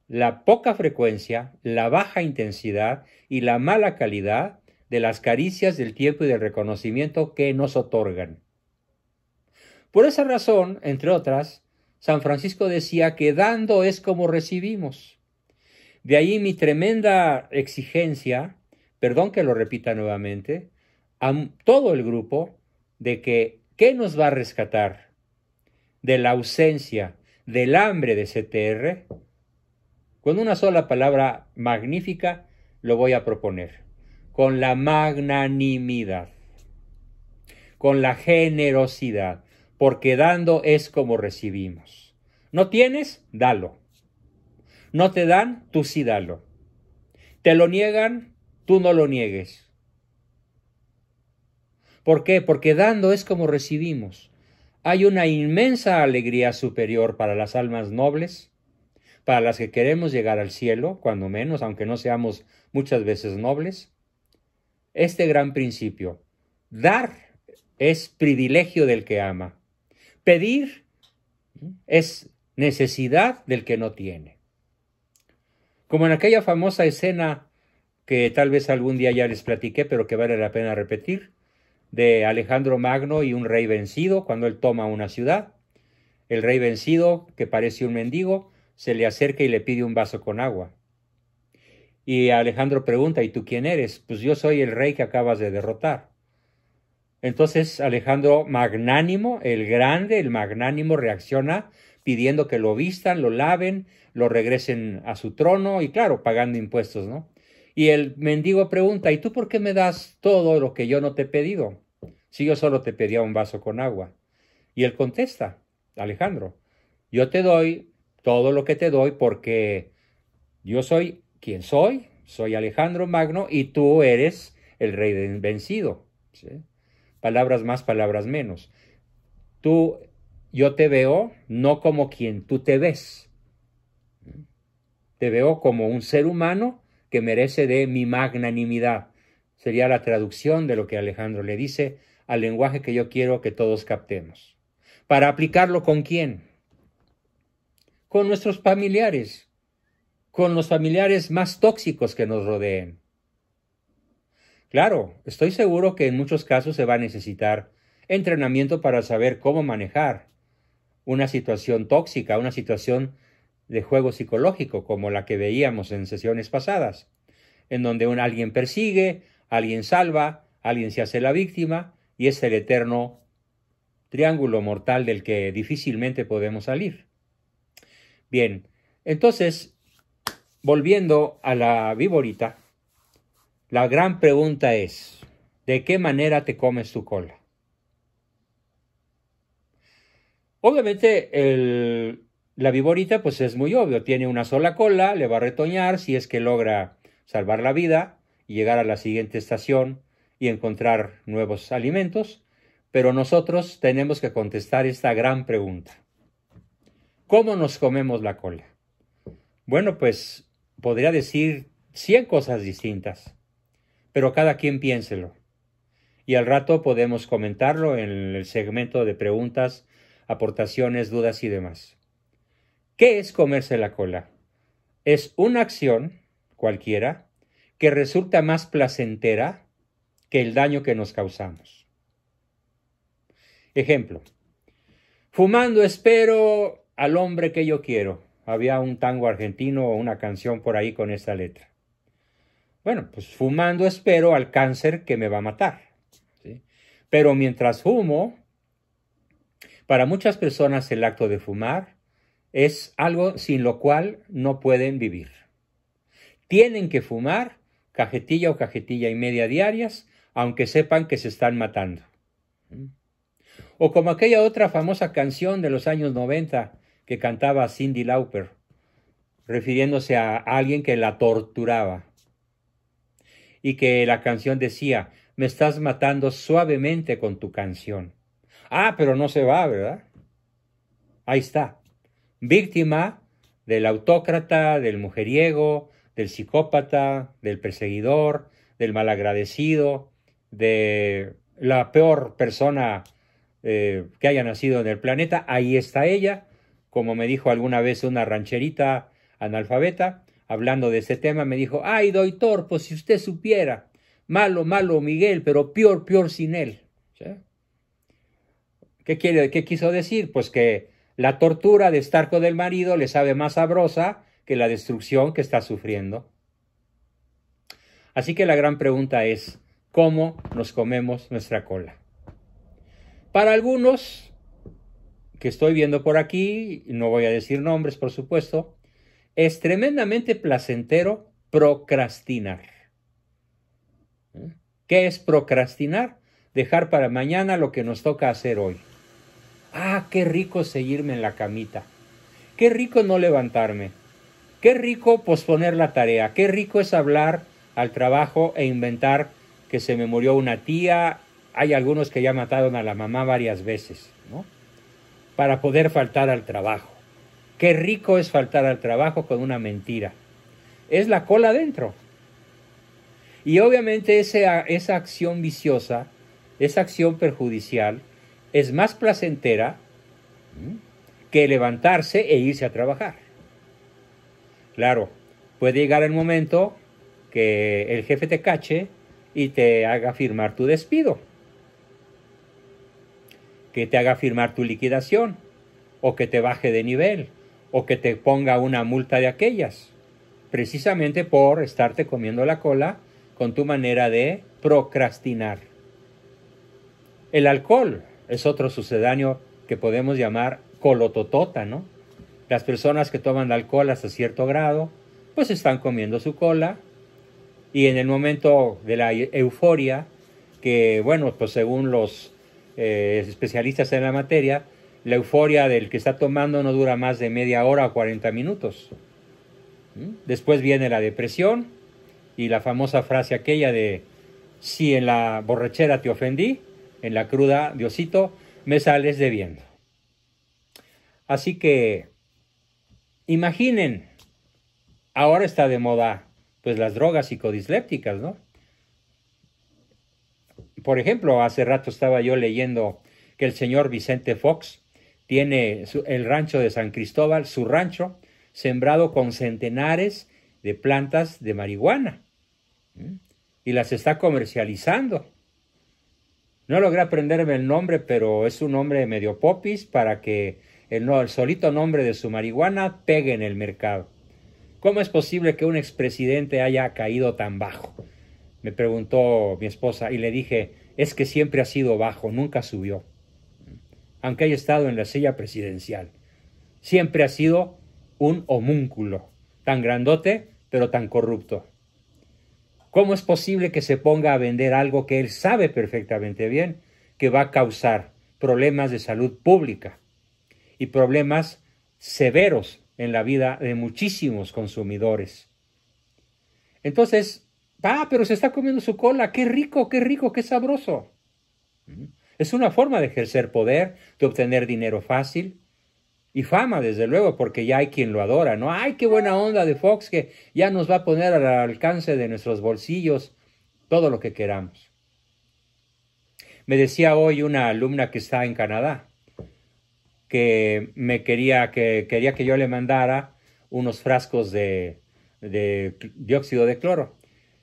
la poca frecuencia, la baja intensidad y la mala calidad de las caricias del tiempo y del reconocimiento que nos otorgan. Por esa razón, entre otras, San Francisco decía que dando es como recibimos. De ahí mi tremenda exigencia, perdón que lo repita nuevamente, a todo el grupo de que, ¿qué nos va a rescatar de la ausencia, del hambre de CTR? Con una sola palabra magnífica lo voy a proponer. Con la magnanimidad, con la generosidad, porque dando es como recibimos. ¿No tienes? Dalo. No te dan, tú sí dalo. Te lo niegan, tú no lo niegues. ¿Por qué? Porque dando es como recibimos. Hay una inmensa alegría superior para las almas nobles, para las que queremos llegar al cielo, cuando menos, aunque no seamos muchas veces nobles. Este gran principio, dar es privilegio del que ama. Pedir es necesidad del que no tiene. Como en aquella famosa escena que tal vez algún día ya les platiqué, pero que vale la pena repetir, de Alejandro Magno y un rey vencido cuando él toma una ciudad. El rey vencido, que parece un mendigo, se le acerca y le pide un vaso con agua. Y Alejandro pregunta, ¿y tú quién eres? Pues yo soy el rey que acabas de derrotar. Entonces Alejandro magnánimo, el grande, el magnánimo, reacciona pidiendo que lo vistan, lo laven, lo regresen a su trono y claro, pagando impuestos, ¿no? Y el mendigo pregunta, ¿y tú por qué me das todo lo que yo no te he pedido? Si yo solo te pedía un vaso con agua. Y él contesta, Alejandro, Yo te doy todo lo que te doy porque yo soy quien soy Alejandro Magno y tú eres el rey vencido. ¿Sí? Palabras más, palabras menos. Yo te veo no como quien tú te ves. Te veo como un ser humano que merece de mi magnanimidad. Sería la traducción de lo que Alejandro le dice al lenguaje que yo quiero que todos captemos. ¿Para aplicarlo con quién? Con nuestros familiares, con los familiares más tóxicos que nos rodeen. Claro, estoy seguro que en muchos casos se va a necesitar entrenamiento para saber cómo manejar una situación tóxica, una situación de juego psicológico, como la que veíamos en sesiones pasadas, en donde alguien persigue, alguien salva, alguien se hace la víctima, y es el eterno triángulo mortal del que difícilmente podemos salir. Bien, entonces, volviendo a la víborita, la gran pregunta es, ¿de qué manera te comes tu cola? Obviamente la víborita pues es muy obvio, tiene una sola cola, le va a retoñar si es que logra salvar la vida y llegar a la siguiente estación y encontrar nuevos alimentos, pero nosotros tenemos que contestar esta gran pregunta. ¿Cómo nos comemos la cola? Bueno, pues podría decir 100 cosas distintas, pero cada quien piénselo. Y al rato podemos comentarlo en el segmento de preguntas, aportaciones, dudas y demás. ¿Qué es comerse la cola? Es una acción, cualquiera, que resulta más placentera que el daño que nos causamos. Ejemplo, fumando espero al hombre que yo quiero. Había un tango argentino o una canción por ahí con esta letra. Bueno, pues fumando espero al cáncer que me va a matar. ¿Sí? Pero mientras fumo, para muchas personas el acto de fumar es algo sin lo cual no pueden vivir. Tienen que fumar cajetilla o cajetilla y media diarias, aunque sepan que se están matando. O como aquella otra famosa canción de los años 90 que cantaba Cyndi Lauper, refiriéndose a alguien que la torturaba. Y que la canción decía, me estás matando suavemente con tu canción. Ah, pero no se va, ¿verdad? Ahí está. Víctima del autócrata, del mujeriego, del psicópata, del perseguidor, del malagradecido, de la peor persona que haya nacido en el planeta. Ahí está ella, como me dijo alguna vez una rancherita analfabeta, hablando de ese tema, me dijo, ay, doctor, pues si usted supiera, malo, malo Miguel, pero peor, peor sin él. ¿Sí? ¿Qué quiso decir? Pues que la tortura de estar con el marido le sabe más sabrosa que la destrucción que está sufriendo. Así que la gran pregunta es, ¿cómo nos comemos nuestra cola? Para algunos que estoy viendo por aquí, no voy a decir nombres, por supuesto, es tremendamente placentero procrastinar. ¿Qué es procrastinar? Dejar para mañana lo que nos toca hacer hoy. Ah, qué rico seguirme en la camita. Qué rico no levantarme. Qué rico posponer la tarea. Qué rico es hablar al trabajo e inventar que se me murió una tía. Hay algunos que ya mataron a la mamá varias veces, ¿no? Para poder faltar al trabajo. Qué rico es faltar al trabajo con una mentira. Es la cola adentro. Y obviamente esa acción viciosa, esa acción perjudicial, es más placentera que levantarse e irse a trabajar. Claro, puede llegar el momento que el jefe te cache y te haga firmar tu despido, que te haga firmar tu liquidación, o que te baje de nivel, o que te ponga una multa de aquellas, precisamente por estarte comiendo la cola con tu manera de procrastinar. El alcohol es otro sucedáneo que podemos llamar colototota, ¿no? Las personas que toman alcohol hasta cierto grado, pues están comiendo su cola, y en el momento de la euforia, que bueno, pues según los especialistas en la materia, La euforia del que está tomando no dura más de media hora o 40 minutos. Después viene la depresión y la famosa frase aquella de: si en la borrachera te ofendí, en la cruda, Diosito, me sales debiendo. Así que, imaginen, ahora está de moda pues las drogas psicodislépticas, ¿no? Por ejemplo, hace rato estaba yo leyendo que el señor Vicente Fox tiene el rancho de San Cristóbal, su rancho, sembrado con centenares de plantas de marihuana, y las está comercializando. No logré aprenderme el nombre, pero es un nombre medio popis para que el solito nombre de su marihuana pegue en el mercado. ¿Cómo es posible que un expresidente haya caído tan bajo?, me preguntó mi esposa, y le dije: es que siempre ha sido bajo, nunca subió. Aunque haya estado en la silla presidencial, siempre ha sido un homúnculo, tan grandote, pero tan corrupto. ¿Cómo es posible que se ponga a vender algo que él sabe perfectamente bien que va a causar problemas de salud pública y problemas severos en la vida de muchísimos consumidores? Entonces, pero se está comiendo su cola, qué rico, qué sabroso. Es una forma de ejercer poder, de obtener dinero fácil y fama, desde luego, porque ya hay quien lo adora, ¿no? ¡Ay, qué buena onda de Fox, que ya nos va a poner al alcance de nuestros bolsillos todo lo que queramos! Me decía hoy una alumna que está en Canadá que quería que yo le mandara unos frascos de dióxido de cloro.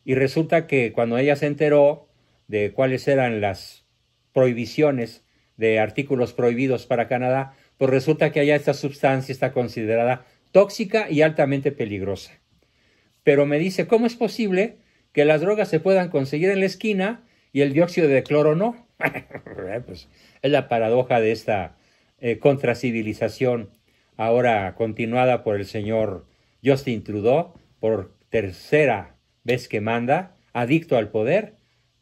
Y resulta que cuando ella se enteró de cuáles eran las prohibiciones de artículos prohibidos para Canadá, pues resulta que allá esta sustancia está considerada tóxica y altamente peligrosa. Pero me dice: ¿cómo es posible que las drogas se puedan conseguir en la esquina y el dióxido de cloro no? Pues es la paradoja de esta contracivilización, ahora continuada por el señor Justin Trudeau, por tercera vez que manda, adicto al poder,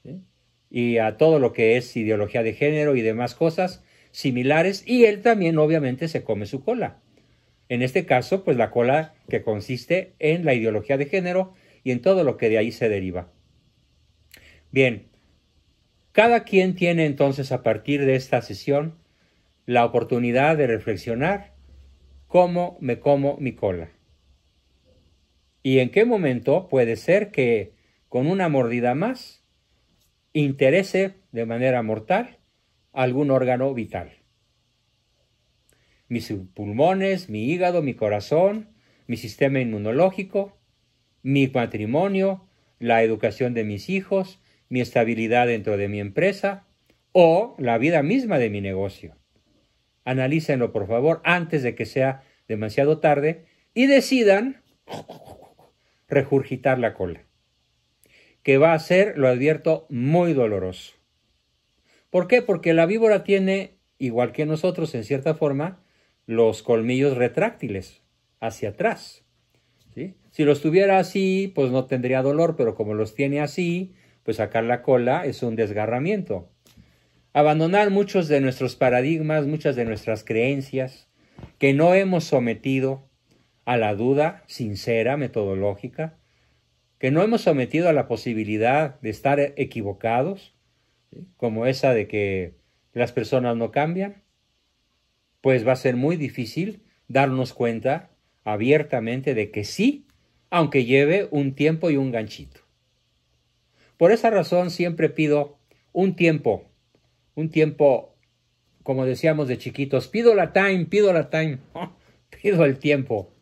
¿sí?, y a todo lo que es ideología de género y demás cosas similares, y él también obviamente se come su cola. En este caso, pues la cola que consiste en la ideología de género y en todo lo que de ahí se deriva. Bien, cada quien tiene entonces a partir de esta sesión la oportunidad de reflexionar cómo me como mi cola. Y en qué momento puede ser que con una mordida más interese de manera mortal algún órgano vital. Mis pulmones, mi hígado, mi corazón, mi sistema inmunológico, mi matrimonio, la educación de mis hijos, mi estabilidad dentro de mi empresa o la vida misma de mi negocio. Analícenlo, por favor, antes de que sea demasiado tarde y decidan regurgitar la cola, que va a ser, lo advierto, muy doloroso. ¿Por qué? Porque la víbora tiene, igual que nosotros en cierta forma, los colmillos retráctiles hacia atrás, ¿sí? Si los tuviera así, pues no tendría dolor, pero como los tiene así, pues sacar la cola es un desgarramiento. Abandonar muchos de nuestros paradigmas, muchas de nuestras creencias, que no hemos sometido a la duda sincera, metodológica, que no hemos sometido a la posibilidad de estar equivocados, ¿sí?, como esa de que las personas no cambian, pues va a ser muy difícil darnos cuenta abiertamente de que sí, aunque lleve un tiempo y un ganchito. Por esa razón siempre pido un tiempo, como decíamos de chiquitos, pido la time, pido el tiempo,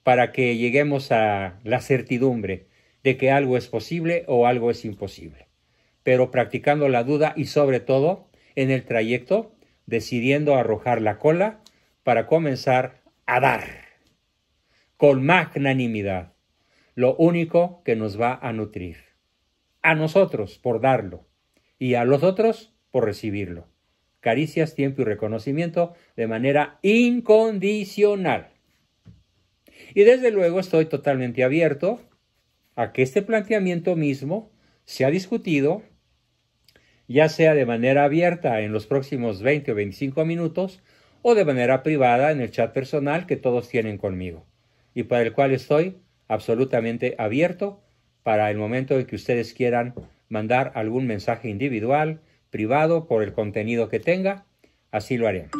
para que lleguemos a la certidumbre de que algo es posible o algo es imposible, pero practicando la duda y sobre todo en el trayecto decidiendo arrojar la cola para comenzar a dar con magnanimidad lo único que nos va a nutrir, a nosotros por darlo y a los otros por recibirlo. Caricias, tiempo y reconocimiento de manera incondicional. Y desde luego estoy totalmente abierto a que este planteamiento mismo sea discutido, ya sea de manera abierta en los próximos 20 o 25 minutos, o de manera privada en el chat personal que todos tienen conmigo y para el cual estoy absolutamente abierto para el momento en que ustedes quieran mandar algún mensaje individual, privado, por el contenido que tenga, así lo haremos.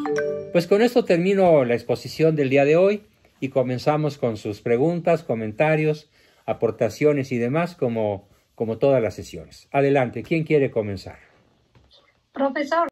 Pues con esto termino la exposición del día de hoy y comenzamos con sus preguntas, comentarios, aportaciones y demás como todas las sesiones. Adelante, ¿quién quiere comenzar? Profesor.